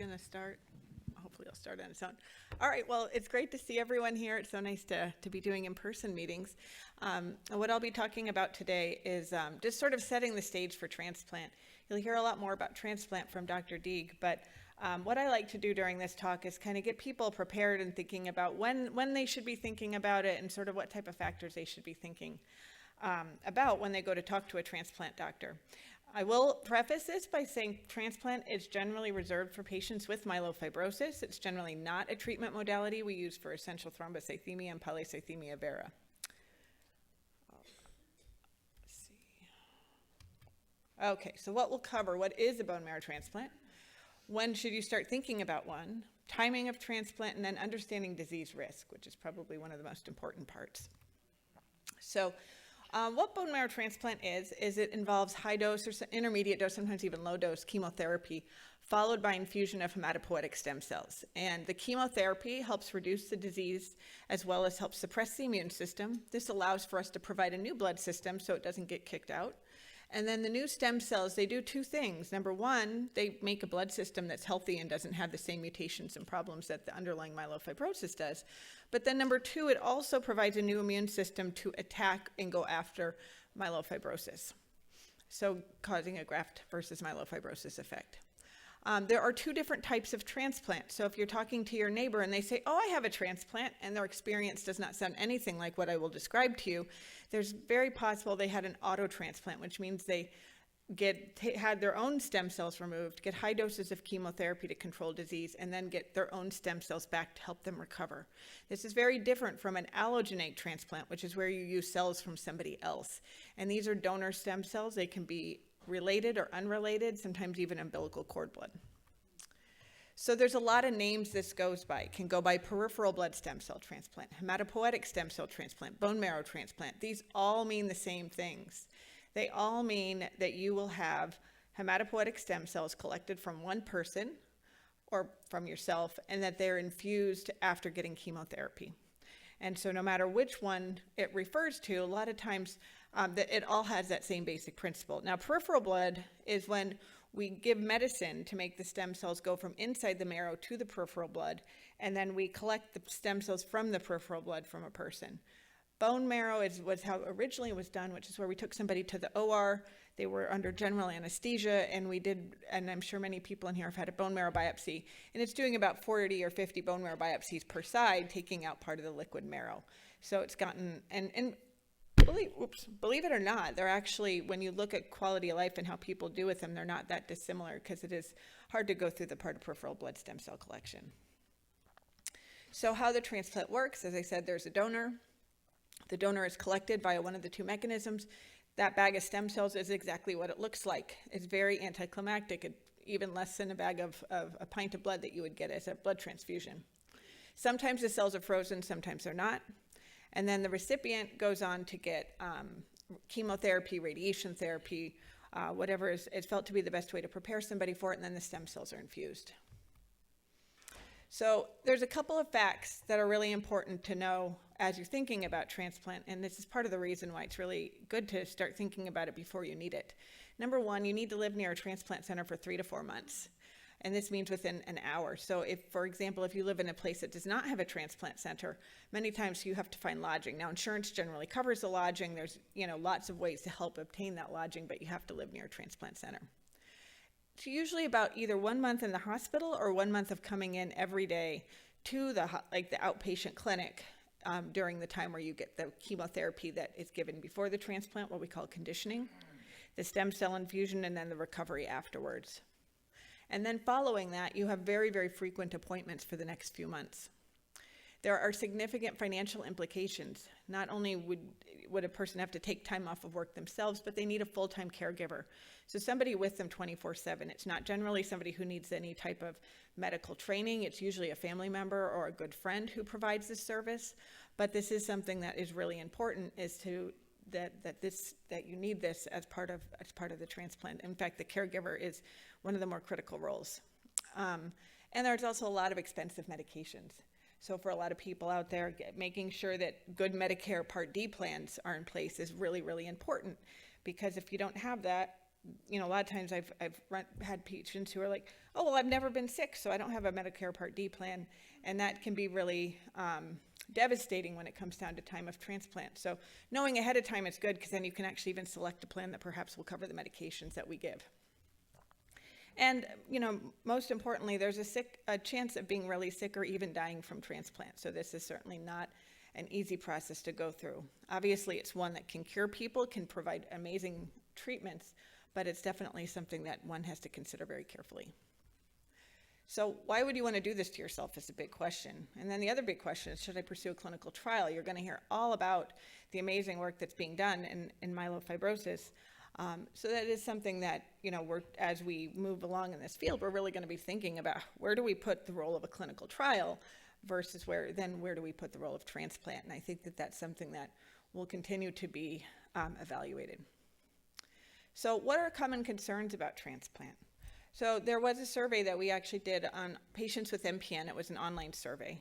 going to start. Hopefully it'll start on its own. All right, well, it's great to see everyone here. It's so nice to be doing in-person meetings. And what I'll be talking about today is just sort of setting the stage for transplant. You'll hear a lot more about transplant from Dr. Deeg, but what I like to do during this talk is kind of get people prepared and thinking about when they should be thinking about it and sort of what type of factors they should be thinking about when they go to talk to a transplant doctor. I will preface this by saying transplant is generally reserved for patients with myelofibrosis. It's generally not a treatment modality we use for essential thrombocythemia and polycythemia vera. Let's see. Okay, so what we'll cover, what is a bone marrow transplant? When should you start thinking about one? Timing of transplant, and then understanding disease risk, which is probably one of the most important parts. So, what bone marrow transplant is it involves high dose or intermediate dose, sometimes even low dose chemotherapy, followed by infusion of hematopoietic stem cells. And the chemotherapy helps reduce the disease as well as helps suppress the immune system. This allows for us to provide a new blood system so it doesn't get kicked out. And then the new stem cells, they do two things. Number one, they make a blood system that's healthy and doesn't have the same mutations and problems that the underlying myelofibrosis does. But then number two, it also provides a new immune system to attack and go after myelofibrosis. So causing a graft versus myelofibrosis effect. There are two different types of transplant. So if you're talking to your neighbor and they say, oh, I have a transplant, and their experience does not sound anything like what I will describe to you, there's very possible they had an auto transplant, which means they had their own stem cells removed, get high doses of chemotherapy to control disease, and then get their own stem cells back to help them recover. This is very different from an allogeneic transplant, which is where you use cells from somebody else. And these are donor stem cells. They can be related or unrelated, sometimes even umbilical cord blood. So there's a lot of names this goes by. It can go by peripheral blood stem cell transplant, hematopoietic stem cell transplant, bone marrow transplant. These all mean the same things. They all mean that you will have hematopoietic stem cells collected from one person or from yourself, and that they're infused after getting chemotherapy. And so no matter which one it refers to, a lot of times that it all has that same basic principle. Now, peripheral blood is when we give medicine to make the stem cells go from inside the marrow to the peripheral blood, and then we collect the stem cells from the peripheral blood from a person. Bone marrow was how originally it was done, which is where we took somebody to the OR. They were under general anesthesia, and and I'm sure many people in here have had a bone marrow biopsy, and it's doing about 40 or 50 bone marrow biopsies per side, taking out part of the liquid marrow. So it's gotten, and believe it or not, they're actually, when you look at quality of life and how people do with them, they're not that dissimilar, because it is hard to go through the part of peripheral blood stem cell collection. So how the transplant works, as I said, there's a donor. The donor is collected via one of the two mechanisms. That bag of stem cells is exactly what it looks like. It's very anticlimactic, even less than a bag of a pint of blood that you would get as a blood transfusion. Sometimes the cells are frozen, sometimes they're not. And then the recipient goes on to get chemotherapy, radiation therapy, whatever is felt to be the best way to prepare somebody for it, and then the stem cells are infused. So there's a couple of facts that are really important to know as you're thinking about transplant, and this is part of the reason why it's really good to start thinking about it before you need it. Number one, you need to live near a transplant center for 3 to 4 months. And this means within an hour. So if, for example, if you live in a place that does not have a transplant center, many times you have to find lodging. Now, insurance generally covers the lodging. There's, lots of ways to help obtain that lodging, but you have to live near a transplant center. It's usually about either 1 month in the hospital or 1 month of coming in every day to the outpatient clinic during the time where you get the chemotherapy that is given before the transplant, what we call conditioning, the stem cell infusion, and then the recovery afterwards. And then following that, you have very, very frequent appointments for the next few months. There are significant financial implications. Not only would a person have to take time off of work themselves, but they need a full-time caregiver. So somebody with them 24/7. It's not generally somebody who needs any type of medical training. It's usually a family member or a good friend who provides this service. But this is something that is really important, is that you need this as part of the transplant. In fact, the caregiver is one of the more critical roles. And there's also a lot of expensive medications. So for a lot of people out there, making sure that good Medicare Part D plans are in place is really, really important, because if you don't have that, a lot of times I've had patients who are like, oh, well, I've never been sick, so I don't have a Medicare Part D plan. And that can be really devastating when it comes down to time of transplant. So knowing ahead of time is good, because then you can actually even select a plan that perhaps will cover the medications that we give. And, most importantly, there's a chance of being really sick or even dying from transplant. So this is certainly not an easy process to go through. Obviously, it's one that can cure people, can provide amazing treatments, but it's definitely something that one has to consider very carefully. So why would you want to do this to yourself is a big question. And then the other big question is, should I pursue a clinical trial? You're going to hear all about the amazing work that's being done in myelofibrosis. So that is something that, as we move along in this field, we're really going to be thinking about, where do we put the role of a clinical trial versus where do we put the role of transplant? And I think that that's something that will continue to be evaluated. So what are common concerns about transplant? So there was a survey that we actually did on patients with MPN. It was an online survey.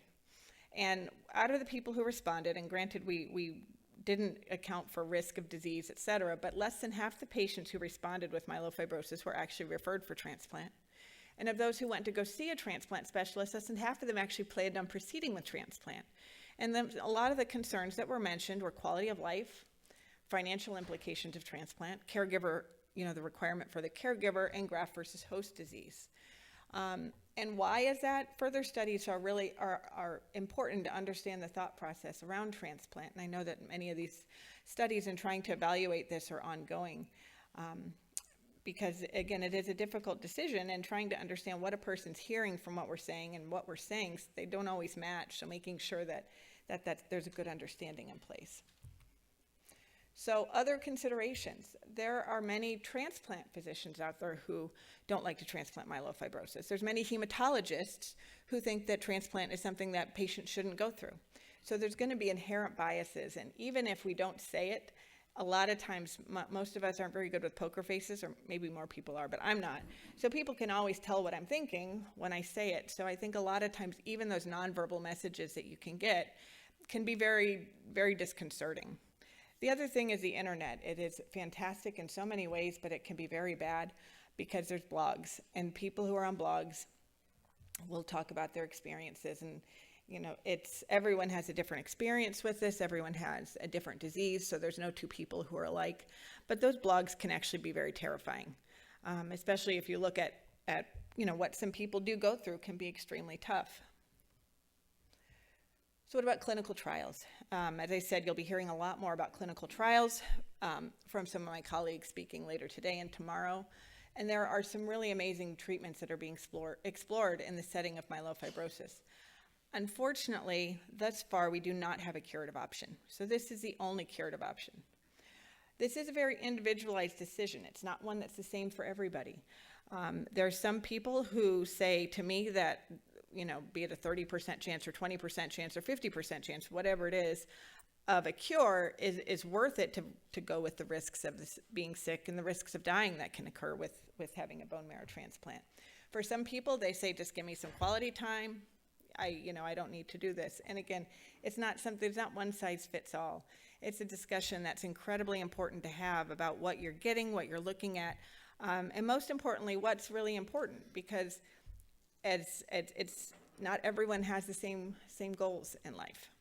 And out of the people who responded, and granted we didn't account for risk of disease, et cetera, but less than half the patients who responded with myelofibrosis were actually referred for transplant. And of those who went to go see a transplant specialist, less than half of them actually planned on proceeding with transplant. And then a lot of the concerns that were mentioned were quality of life, financial implications of transplant, caregiver, the requirement for the caregiver, and graft versus host disease. And why is that? Further studies are important to understand the thought process around transplant. And I know that many of these studies in trying to evaluate this are ongoing. Because again, it is a difficult decision, and trying to understand what a person's hearing from what we're saying and what we're saying, they don't always match. So making sure that there's a good understanding in place. So other considerations. There are many transplant physicians out there who don't like to transplant myelofibrosis. There's many hematologists who think that transplant is something that patients shouldn't go through. So there's going to be inherent biases, and even if we don't say it, a lot of times most of us aren't very good with poker faces, or maybe more people are, but I'm not. So people can always tell what I'm thinking when I say it. So I think a lot of times even those nonverbal messages that you can get can be very, very disconcerting. The other thing is the internet. It is fantastic in so many ways, but it can be very bad because there's blogs, and people who are on blogs will talk about their experiences. And everyone has a different experience with this. Everyone has a different disease, so there's no two people who are alike. But those blogs can actually be very terrifying, especially if you look at what some people do go through can be extremely tough. So what about clinical trials? As I said, you'll be hearing a lot more about clinical trials from some of my colleagues speaking later today and tomorrow. And there are some really amazing treatments that are being explored in the setting of myelofibrosis. Unfortunately, thus far, we do not have a curative option. So this is the only curative option. This is a very individualized decision. It's not one that's the same for everybody. There are some people who say to me that, be it a 30% chance or 20% chance or 50% chance, whatever it is, of a cure is worth it to go with the risks of being sick and the risks of dying that can occur with having a bone marrow transplant. For some people, they say, just give me some quality time. I don't need to do this. And again, it's not one size fits all. It's a discussion that's incredibly important to have about what you're getting, what you're looking at, and most importantly, what's really important, because it's not everyone has the same goals in life.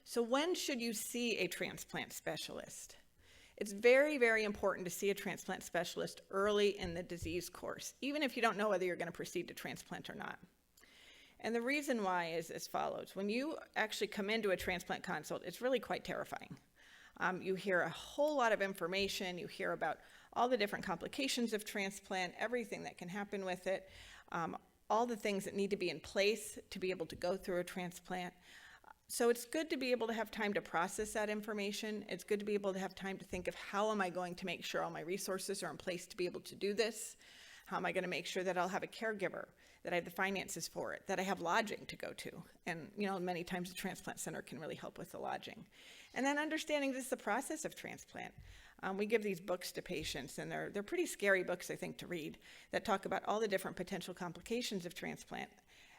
So when should you see a transplant specialist? It's very, very important to see a transplant specialist early in the disease course, even if you don't know whether you're going to proceed to transplant or not. And the reason why is as follows. When you actually come into a transplant consult, it's really quite terrifying. You hear a whole lot of information. You hear about all the different complications of transplant, everything that can happen with it, all the things that need to be in place to be able to go through a transplant. So it's good to be able to have time to process that information. It's good to be able to have time to think of, how am I going to make sure all my resources are in place to be able to do this? How am I going to make sure that I'll have a caregiver, that I have the finances for it, that I have lodging to go to? And many times the transplant center can really help with the lodging. And then understanding this is the process of transplant. We give these books to patients, and they're pretty scary books, I think, to read, that talk about all the different potential complications of transplant.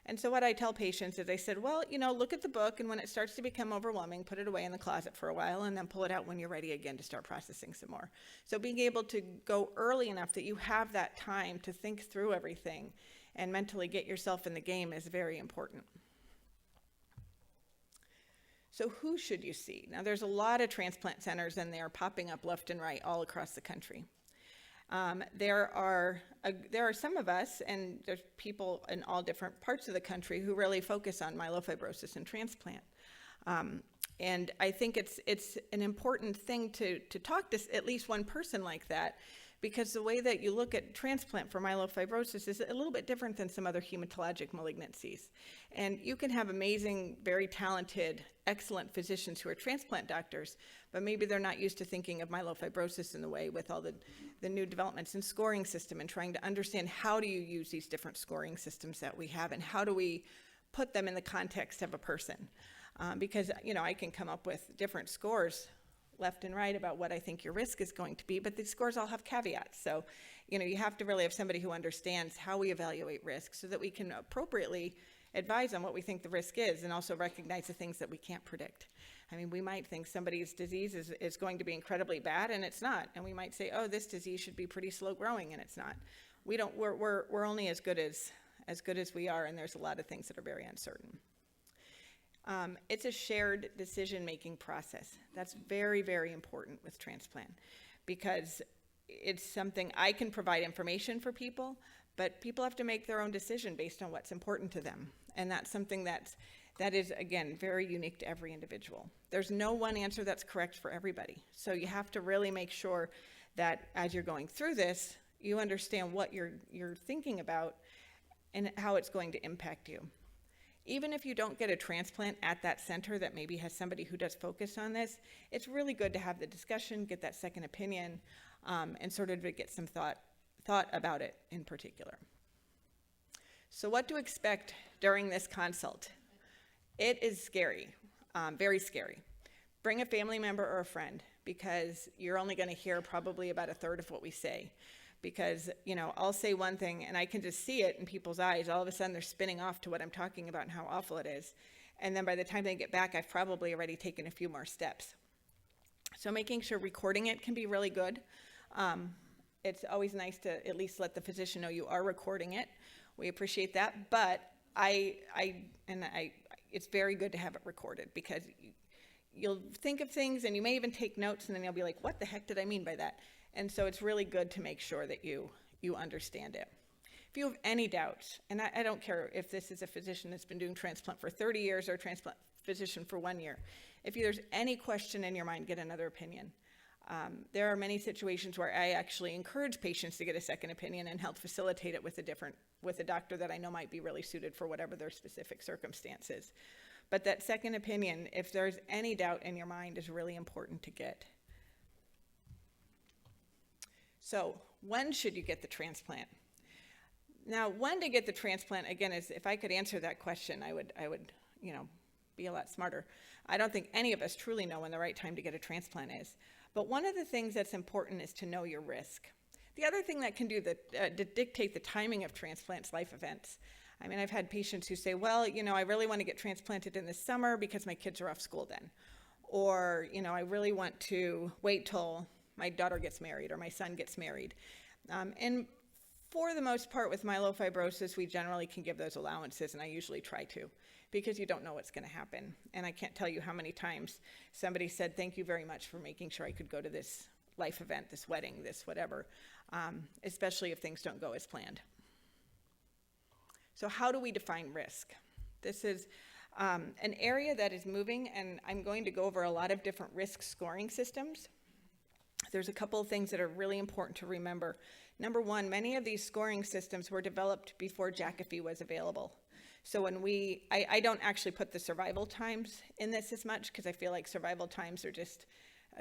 And so what I tell patients is I said, well, look at the book, and when it starts to become overwhelming, put it away in the closet for a while, and then pull it out when you're ready again to start processing some more. So being able to go early enough that you have that time to think through everything and mentally get yourself in the game is very important. So who should you see? Now, there's a lot of transplant centers, and they are popping up left and right all across the country. There are some of us, and there's people in all different parts of the country who really focus on myelofibrosis and transplant. And I think it's an important thing to talk to at least one person like that, because the way that you look at transplant for myelofibrosis is a little bit different than some other hematologic malignancies. And you can have amazing, very talented, excellent physicians who are transplant doctors, but maybe they're not used to thinking of myelofibrosis in the way with all the new developments in scoring system, and trying to understand how do you use these different scoring systems that we have, and how do we put them in the context of a person. Because, I can come up with different scores left and right about what I think your risk is going to be, but these scores all have caveats. So, you have to really have somebody who understands how we evaluate risk so that we can appropriately advise on what we think the risk is, and also recognize the things that we can't predict. I mean, we might think somebody's disease is going to be incredibly bad, and it's not. And we might say, oh, this disease should be pretty slow growing, and it's not. We're only as good as we are, and there's a lot of things that are very uncertain. It's a shared decision-making process. That's very, very important with transplant, because it's something I can provide information for people, but people have to make their own decision based on what's important to them. And that's something that is, again, very unique to every individual. There's no one answer that's correct for everybody. So you have to really make sure that as you're going through this, you understand what you're thinking about and how it's going to impact you. Even if you don't get a transplant at that center that maybe has somebody who does focus on this, it's really good to have the discussion, get that second opinion, and sort of get some thought about it in particular. So what to expect during this consult? It is scary, very scary. Bring a family member or a friend, because you're only going to hear probably about a third of what we say. Because, I'll say one thing and I can just see it in people's eyes. All of a sudden they're spinning off to what I'm talking about and how awful it is. And then by the time they get back, I've probably already taken a few more steps. So making sure recording it can be really good. It's always nice to at least let the physician know you are recording it. We appreciate that, but it's very good to have it recorded, because you'll think of things and you may even take notes, and then you'll be like, what the heck did I mean by that? And so it's really good to make sure that you understand it. If you have any doubts, and I don't care if this is a physician that's been doing transplant for 30 years or a transplant physician for 1 year, if there's any question in your mind, get another opinion. There are many situations where I actually encourage patients to get a second opinion and help facilitate it with a doctor that I know might be really suited for whatever their specific circumstances. But that second opinion, if there's any doubt in your mind, is really important to get. So when should you get the transplant? Now, when to get the transplant, again, is if I could answer that question, I would be a lot smarter. I don't think any of us truly know when the right time to get a transplant is. But one of the things that's important is to know your risk. The other thing that can do to dictate the timing of transplants, life events. I mean, I've had patients who say, well, I really want to get transplanted in the summer because my kids are off school then. Or, I really want to wait till my daughter gets married or my son gets married. And for the most part with myelofibrosis, we generally can give those allowances, and I usually try to, because you don't know what's going to happen. And I can't tell you how many times somebody said, thank you very much for making sure I could go to this life event, this wedding, this whatever, especially if things don't go as planned. So how do we define risk? This is an area that is moving, and I'm going to go over a lot of different risk scoring systems. There's a couple of things that are really important to remember. Number one, many of these scoring systems were developed before Jakafi was available. So when I don't actually put the survival times in this as much, because I feel like survival times are just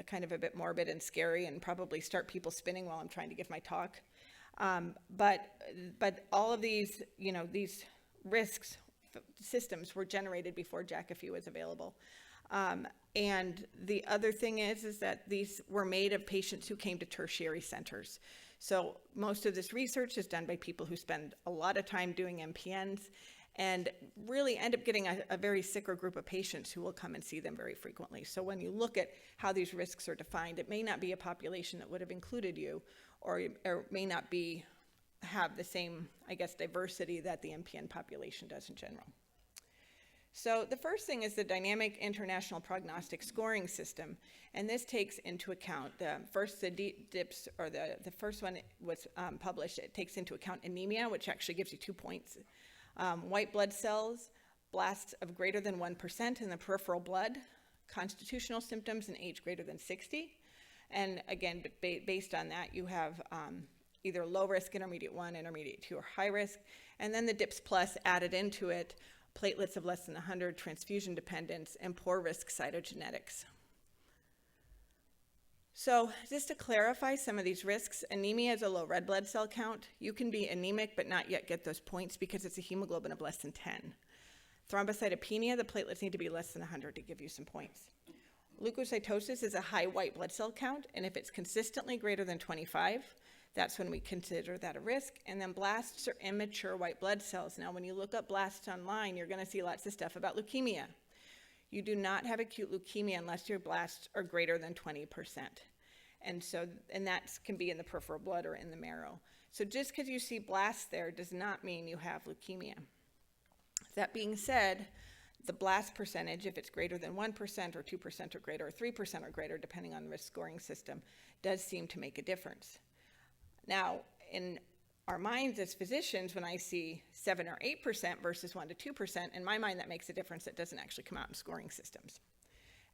kind of a bit morbid and scary and probably start people spinning while I'm trying to give my talk. But all of these, these risks systems were generated before Jakafi was available. And the other thing is that these were made of patients who came to tertiary centers. So most of this research is done by people who spend a lot of time doing MPNs, and really end up getting a very sicker group of patients who will come and see them very frequently. So when you look at how these risks are defined, it may not be a population that would have included you, or may not have the same, I guess, diversity that the MPN population does in general. So the first thing is the Dynamic International Prognostic Scoring System, and this takes into account the DIPS, or the first one was published. It takes into account anemia, which actually gives you 2 points, white blood cells, blasts of greater than 1% in the peripheral blood, constitutional symptoms, and age greater than 60. And again, based on that, you have either low risk, intermediate 1, intermediate 2, or high risk, and then the DIPS plus added into it, platelets of less than 100, transfusion dependence, and poor risk cytogenetics. So just to clarify some of these risks, anemia is a low red blood cell count. You can be anemic but not yet get those points because it's a hemoglobin of less than 10. Thrombocytopenia, the platelets need to be less than 100 to give you some points. Leukocytosis is a high white blood cell count, and if it's consistently greater than 25, that's when we consider that a risk. And then blasts are immature white blood cells. Now, when you look up blasts online, you're going to see lots of stuff about leukemia. You do not have acute leukemia unless your blasts are greater than 20%. And that can be in the peripheral blood or in the marrow. So just because you see blasts there does not mean you have leukemia. That being said, the blast percentage, if it's greater than 1% or 2% or greater, or 3% or greater, depending on the risk scoring system, does seem to make a difference. Now, in our minds as physicians, when I see 7 or 8% versus 1 to 2%, in my mind that makes a difference that doesn't actually come out in scoring systems.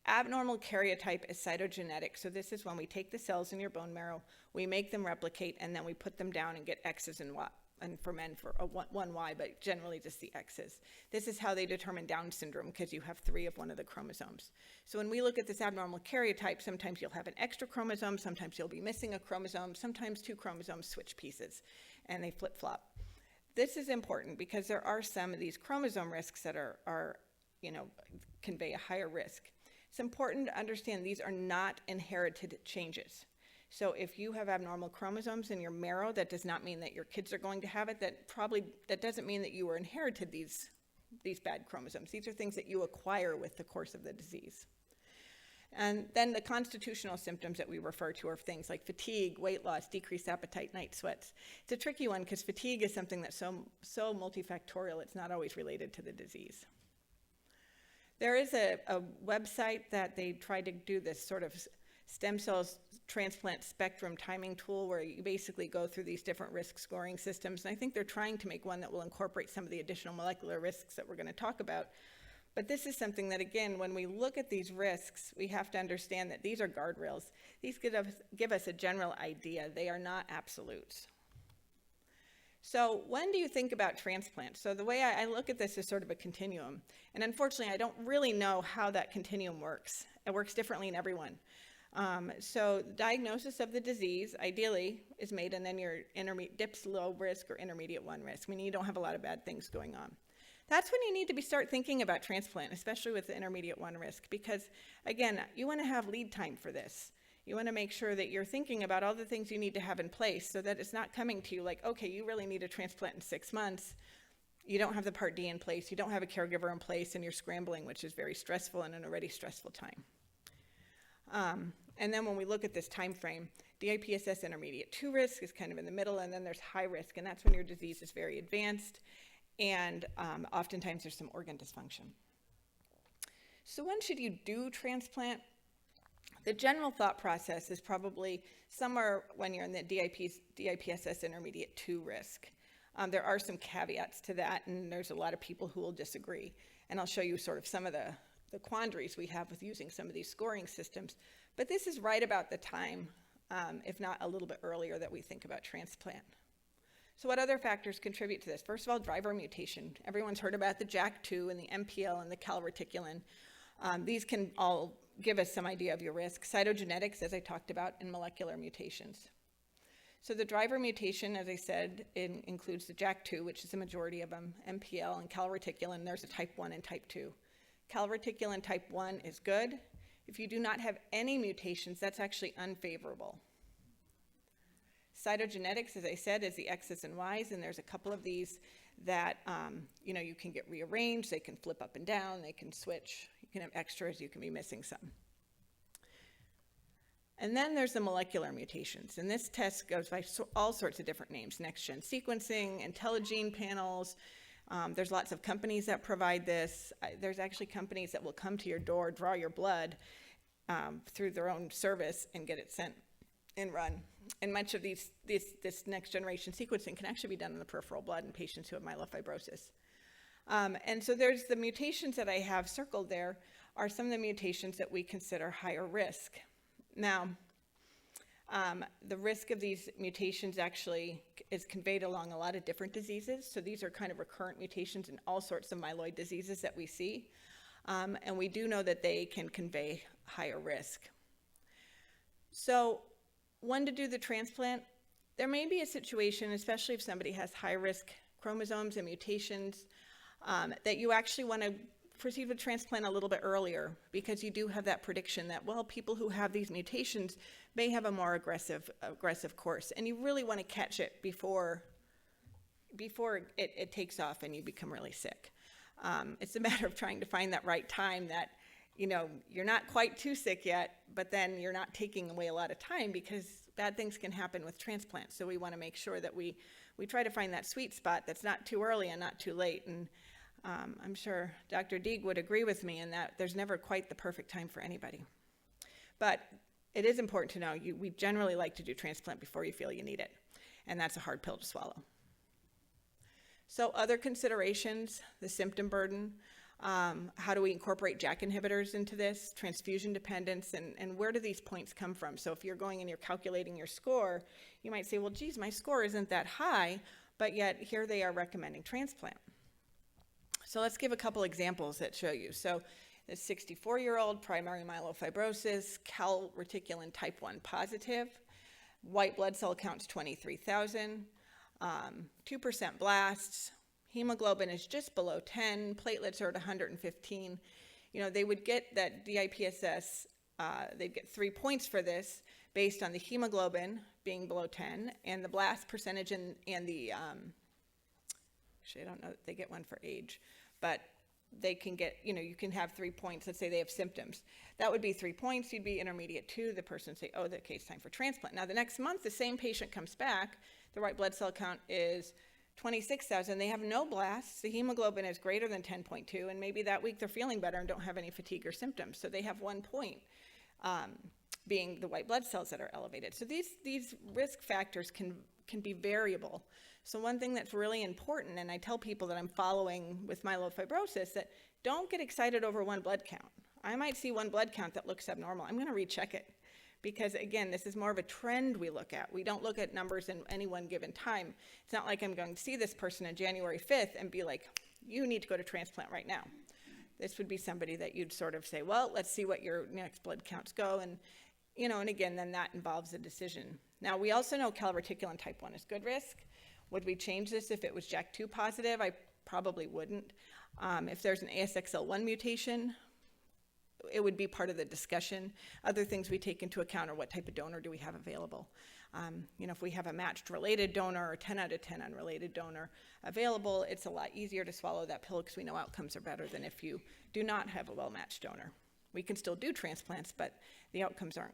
Abnormal karyotype is cytogenetics, so this is when we take the cells in your bone marrow, we make them replicate, and then we put them down and get X's and Y, and for men for one Y, but generally just the X's. This is how they determine Down syndrome, because you have 3 of one of the chromosomes. So when we look at this abnormal karyotype, sometimes you'll have an extra chromosome, sometimes you'll be missing a chromosome, sometimes 2 chromosomes switch pieces, and they flip-flop. This is important because there are some of these chromosome risks that convey a higher risk. It's important to understand these are not inherited changes. So if you have abnormal chromosomes in your marrow, that does not mean that your kids are going to have it. That doesn't mean that you were inherited these bad chromosomes. These are things that you acquire with the course of the disease. And then the constitutional symptoms that we refer to are things like fatigue, weight loss, decreased appetite, night sweats. It's a tricky one because fatigue is something that's so multifactorial, it's not always related to the disease. There is a website that they tried to do this sort of stem cells transplant spectrum timing tool where you basically go through these different risk scoring systems. And I think they're trying to make one that will incorporate some of the additional molecular risks that we're going to talk about. But this is something that, again, when we look at these risks, we have to understand that these are guardrails. These give us a general idea. They are not absolutes. So when do you think about transplant? So the way I look at this is sort of a continuum. And unfortunately, I don't really know how that continuum works. It works differently in everyone. So diagnosis of the disease, ideally, is made, and then your DIPS low risk or intermediate 1 risk, meaning you don't have a lot of bad things going on. That's when you need to start thinking about transplant, especially with the intermediate 1 risk, because, again, you want to have lead time for this. You want to make sure that you're thinking about all the things you need to have in place so that it's not coming to you like, okay, you really need a transplant in 6 months. You don't have the Part D in place, you don't have a caregiver in place, and you're scrambling, which is very stressful in an already stressful time. And then when we look at this time frame, DIPSS intermediate 2 risk is kind of in the middle, and then there's high risk, and that's when your disease is very advanced, and oftentimes there's some organ dysfunction. So when should you do transplant? The general thought process is probably somewhere when you're in the DIPSS intermediate 2 risk. There are some caveats to that, and there's a lot of people who will disagree. And I'll show you sort of some of the quandaries we have with using some of these scoring systems. But this is right about the time, if not a little bit earlier, that we think about transplant. So what other factors contribute to this? First of all, driver mutation. Everyone's heard about the JAK2 and the MPL and the calreticulin. These can all give us some idea of your risk. Cytogenetics, as I talked about, and molecular mutations. So the driver mutation, as I said, includes the JAK2, which is the majority of them, MPL and calreticulin. There's a type 1 and type 2. Calreticulin type 1 is good. If you do not have any mutations, that's actually unfavorable. Cytogenetics, as I said, is the X's and Y's, and there's a couple of these that, you can get rearranged, they can flip up and down, they can switch, you can have extras, you can be missing some. And then there's the molecular mutations, and this test goes by all sorts of different names: next-gen sequencing, IntelliGene panels. There's lots of companies that provide this. There's actually companies that will come to your door, draw your blood through their own service, and get it sent and run. And much of this next-generation sequencing can actually be done in the peripheral blood in patients who have myelofibrosis. And so there's the mutations that I have circled there are some of the mutations that we consider higher risk. Now, the risk of these mutations actually is conveyed along a lot of different diseases. So these are kind of recurrent mutations in all sorts of myeloid diseases that we see. And we do know that they can convey higher risk. So when to do the transplant, there may be a situation, especially if somebody has high-risk chromosomes and mutations, that you actually want to proceed with transplant a little bit earlier, because you do have that prediction that, well, people who have these mutations may have a more aggressive course, and you really want to catch it before it takes off and you become really sick. It's a matter of trying to find that right time that, you're not quite too sick yet, but then you're not taking away a lot of time, because bad things can happen with transplants. So we want to make sure that we try to find that sweet spot that's not too early and not too late. And I'm sure Dr. Deeg would agree with me in that there's never quite the perfect time for anybody. But it is important to know we generally like to do transplant before you feel you need it, and that's a hard pill to swallow. So other considerations: the symptom burden, how do we incorporate JAK inhibitors into this, transfusion dependence, and where do these points come from? So if you're going and you're calculating your score, you might say, well, geez, my score isn't that high, but yet here they are recommending transplant. So let's give a couple examples that show you. So the 64-year-old, primary myelofibrosis, calreticulin type 1 positive, white blood cell count's 23,000, 2% blasts, hemoglobin is just below 10, platelets are at 115. They would get that DIPSS, they'd get 3 points for this based on the hemoglobin being below 10 and the blast percentage and the, actually I don't know that they get one for age, but they can get, you can have 3 points. Let's say they have symptoms. That would be 3 points. You'd be intermediate 2. The person would say, oh, okay, it's time for transplant. Now the next month, the same patient comes back. The white blood cell count is 26,000. They have no blasts. The hemoglobin is greater than 10.2, and maybe that week they're feeling better and don't have any fatigue or symptoms. So they have 1 point, being the white blood cells that are elevated. So these risk factors can be variable. So one thing that's really important, and I tell people that I'm following with myelofibrosis, that don't get excited over 1 blood count. I might see 1 blood count that looks abnormal. I'm going to recheck it, because again, this is more of a trend we look at. We don't look at numbers in any one given time. It's not like I'm going to see this person on January 5th and be like, you need to go to transplant right now. This would be somebody that you'd sort of say, well, let's see what your next blood counts go, and and again, then that involves a decision. Now, we also know calreticulin type 1 is good risk. Would we change this if it was JAK2 positive? I probably wouldn't. If there's an ASXL1 mutation, it would be part of the discussion. Other things we take into account are what type of donor do we have available. If we have a matched related donor or 10 out of 10 unrelated donor available, it's a lot easier to swallow that pill, because we know outcomes are better than if you do not have a well-matched donor. We can still do transplants, but the outcomes aren't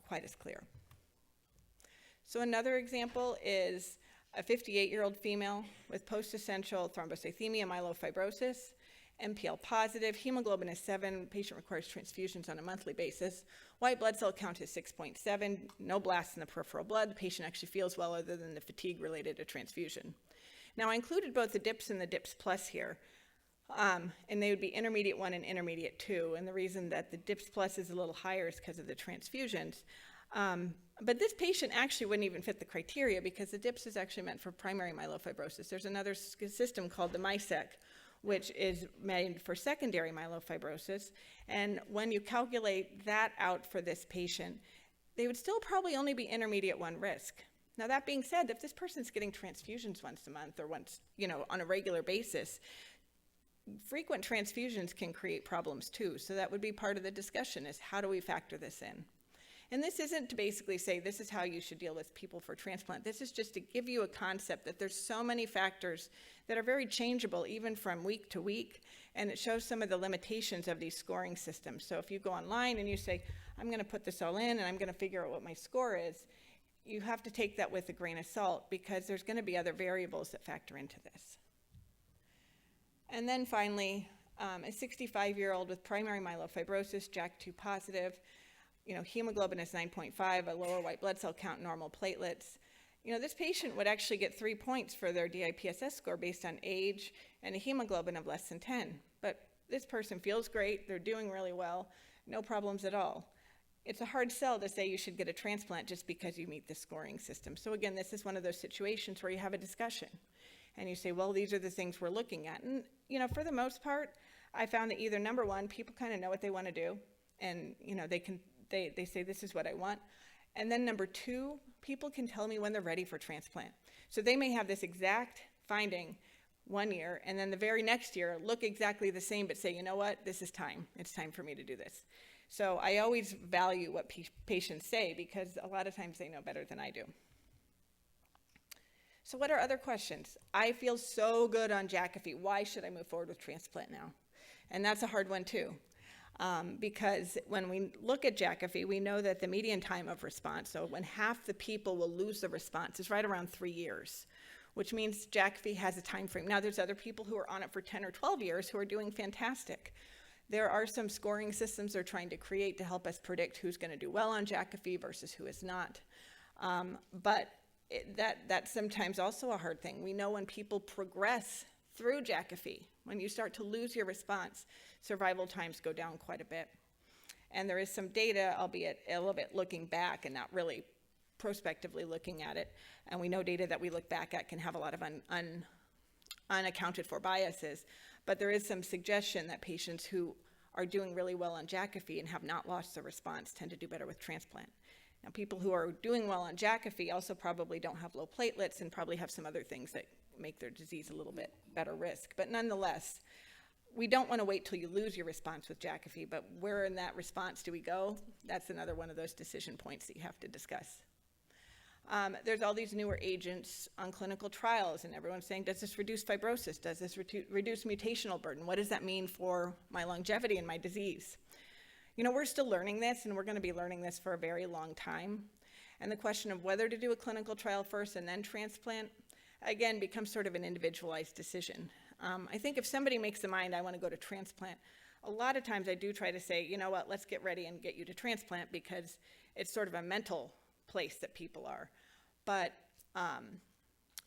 quite as clear. So another example is a 58-year-old female with post-essential thrombocythemia, myelofibrosis, MPL positive, hemoglobin is 7, patient requires transfusions on a monthly basis. White blood cell count is 6.7, no blasts in the peripheral blood. The patient actually feels well, other than the fatigue related to transfusion. Now, I included both the DIPS and the DIPS plus here, and they would be intermediate 1 and intermediate 2. And the reason that the DIPS plus is a little higher is because of the transfusions. But this patient actually wouldn't even fit the criteria, because the DIPS is actually meant for primary myelofibrosis. There's another system called the MySEC, which is made for secondary myelofibrosis. And when you calculate that out for this patient, they would still probably only be intermediate 1 risk. Now, that being said, if this person's getting transfusions once a month or once, on a regular basis, frequent transfusions can create problems too. So that would be part of the discussion, is how do we factor this in? And this isn't to basically say this is how you should deal with people for transplant. This is just to give you a concept that there's so many factors that are very changeable even from week to week, and it shows some of the limitations of these scoring systems. So if you go online and you say, I'm going to put this all in and I'm going to figure out what my score is, you have to take that with a grain of salt because there's going to be other variables that factor into this. And then finally, a 65-year-old with primary myelofibrosis, JAK2 positive, hemoglobin is 9.5, a lower white blood cell count, normal platelets. This patient would actually get 3 points for their DIPSS score based on age and a hemoglobin of less than 10. But this person feels great, they're doing really well, no problems at all. It's a hard sell to say you should get a transplant just because you meet the scoring system. So again, this is one of those situations where you have a discussion and you say, well, these are the things we're looking at. And, for the most part, I found that either number one, people kind of know what they want to do and, they say this is what I want. And then number two, people can tell me when they're ready for transplant. So they may have this exact finding 1 year and then the very next year look exactly the same but say, you know what, this is time. It's time for me to do this. So I always value what patients say because a lot of times they know better than I do. So what are other questions? I feel so good on Jakafi. Why should I move forward with transplant now? And that's a hard one too. Because when we look at Jakafi, we know that the median time of response, so when half the people will lose the response, is right around 3 years, which means Jakafi has a time frame. Now there's other people who are on it for 10 or 12 years who are doing fantastic. There are some scoring systems they're trying to create to help us predict who's going to do well on Jakafi versus who is not. But that's sometimes also a hard thing. We know when people progress through Jakafi, when you start to lose your response, survival times go down quite a bit. And there is some data, albeit a little bit looking back and not really prospectively looking at it. And we know data that we look back at can have a lot of unaccounted for biases. But there is some suggestion that patients who are doing really well on Jakafi and have not lost their response tend to do better with transplant. Now, people who are doing well on Jakafi also probably don't have low platelets and probably have some other things that make their disease a little bit better risk. But nonetheless, we don't want to wait till you lose your response with Jakafi, but where in that response do we go? That's another one of those decision points that you have to discuss. There's all these newer agents on clinical trials, and everyone's saying, does this reduce fibrosis? Does this reduce mutational burden? What does that mean for my longevity and my disease? We're still learning this, and we're going to be learning this for a very long time. And the question of whether to do a clinical trial first and then transplant, again, becomes sort of an individualized decision. I think if somebody makes the mind, I want to go to transplant, a lot of times I do try to say, you know what, let's get ready and get you to transplant because it's sort of a mental place that people are. But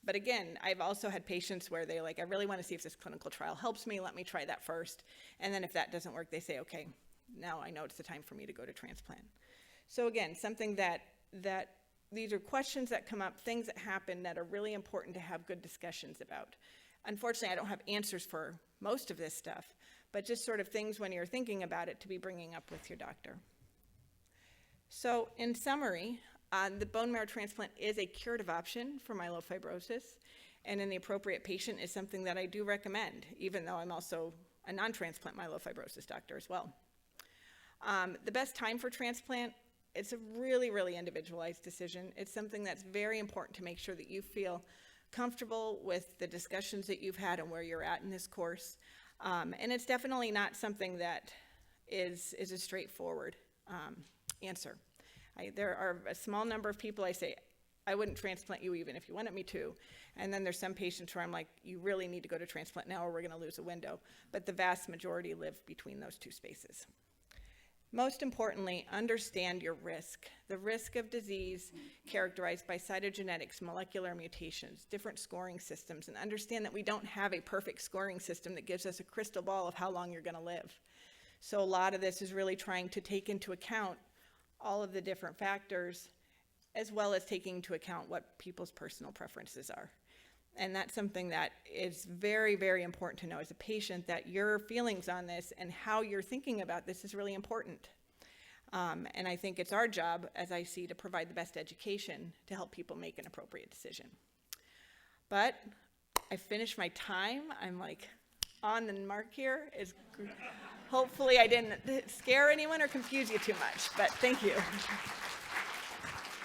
again, I've also had patients where they're like, I really want to see if this clinical trial helps me, let me try that first. And then if that doesn't work, they say, okay, now I know it's the time for me to go to transplant. So again, something that these are questions that come up, things that happen that are really important to have good discussions about. Unfortunately, I don't have answers for most of this stuff, but just sort of things when you're thinking about it to be bringing up with your doctor. So in summary, the bone marrow transplant is a curative option for myelofibrosis, and in the appropriate patient is something that I do recommend, even though I'm also a non-transplant myelofibrosis doctor as well. The best time for transplant, it's a really, really individualized decision. It's something that's very important to make sure that you feel comfortable with the discussions that you've had and where you're at in this course. And it's definitely not something that is a straightforward answer. There are a small number of people I say, I wouldn't transplant you even if you wanted me to. And then there's some patients where I'm like, you really need to go to transplant now or we're gonna lose a window. But the vast majority live between those two spaces. Most importantly, understand your risk. The risk of disease characterized by cytogenetics, molecular mutations, different scoring systems, and understand that we don't have a perfect scoring system that gives us a crystal ball of how long you're gonna live. So a lot of this is really trying to take into account all of the different factors, as well as taking into account what people's personal preferences are. And that's something that is very, very important to know as a patient, that your feelings on this and how you're thinking about this is really important. And I think it's our job, as I see, to provide the best education to help people make an appropriate decision. But I finished my time. I'm like on the mark here. Hopefully I didn't scare anyone or confuse you too much, but thank you.